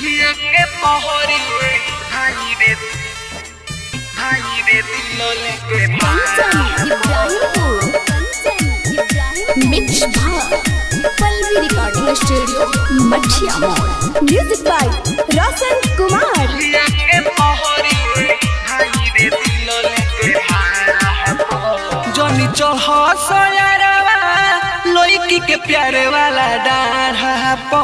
के पहरी भाई रे दिल लेके मिक्स पल्लवी रिकॉर्डिंग स्टूडियो मठिया mall. Music by Roshan Kumar. के पहरी भाई रे दिल लेके जनी चढ़ सयारवा लड़की के प्यारे वाला डाढ़ा प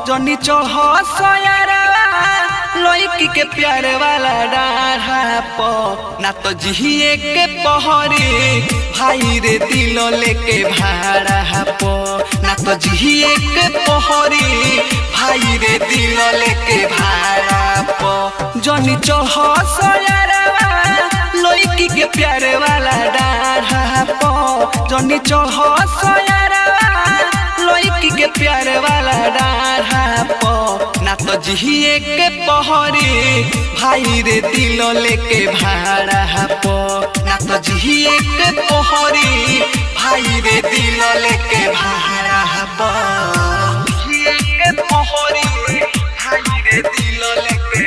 जनी चढ़ सयारवा लड़की के प्यारे वाला डाढ़ा प ना तो जिए के पहरी भाई रे दिल लेके भाड़ा प ना तो जिए के पहरी भाई रे दिल लेके भाड़ा प जनी चढ़ सयारवा लड़की के प्यारे वाला डाढ़ा प जनी चढ़ सयारवा लड़की के प्यारे वाला डाढ़ा प ना तो जिए के पहरी भाई रे दिल लेके भाड़ा प ना तो जिए के पहरी भाई रे दिल लेके भाड़ा प जिए के पहरी भाई रे दिल लेके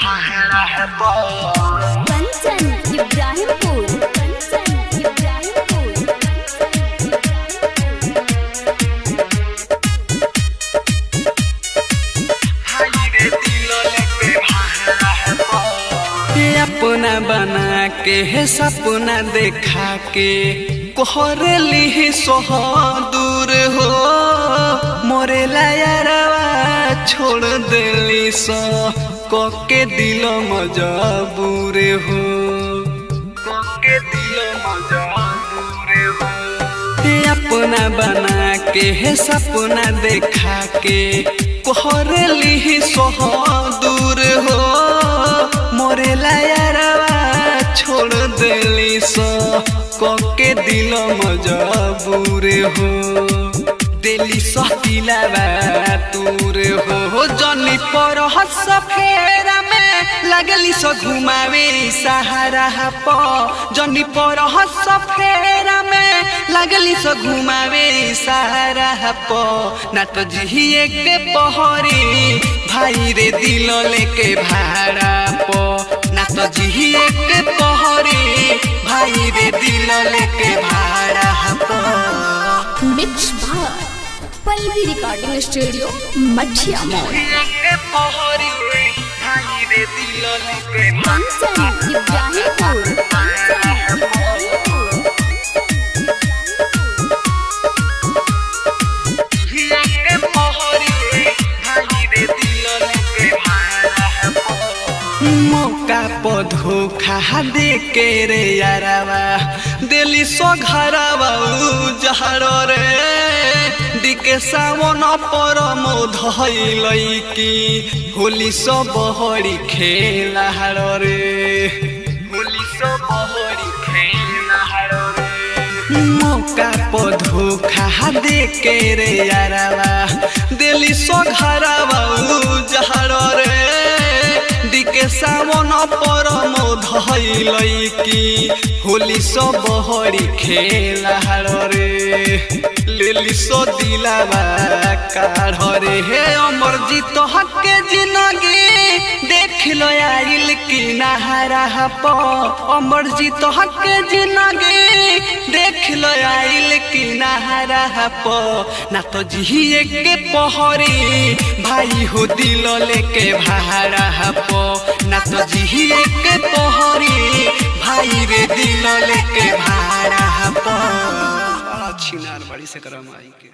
भाड़ा प कंचन इब्राहिमपुर। अपना बना के है सपना देखा के कोहरली सोह दूर हो मोरे लायरवा छोड़ देली सो कोके दिल मजबूर हो कोके दिल मजबूर हो अपना बना के है सपना देखा के कोहरली सोह दूर हो मोरे लायरवा छोड़ देली सो कोके दिल मजबूर हो दिली सतीलावा तूर हो जनी पर सफेरा में लगली सो घुमावे सहारा प जनी पर सफेरा में लगली सो घुमावे सहारा प ना तो जिए के पहरी भाई रे दिल लेके भाड़ा प ना तो जिए के पहरी भाई रे दिल लेके भाड़ा प मिक्स पल्लवी रिकॉर्डिंग स्टूडियो मठिया मॉल। कंचन इब्राहिमपुर। मौका पर धोखा दे के रे यारवा दिली सो घरवा उजहर रे दिके सावन पर मोधई की होली सो बहरी खेला रे होली सो बहरी खेला रे मौका पर धोखा दे के रे यारवा दिली सो घरवा उजहर रे दिके सावन पर मोधई की होली सो बहरी खेला रे लेली सो दिलावा काढ़ रे हे अमर जीत हके जिंदगी देख लो आइल की नहरा प अमर जीत हके जिंदगी देख लो आइल की नहरा प ना तो जिए के पहरी भाई हो दिल लेके भाड़ा प ना तो जिए के पहरी भाई रे दिल लेके भाड़ा प छिनार बड़ी से करम आई के।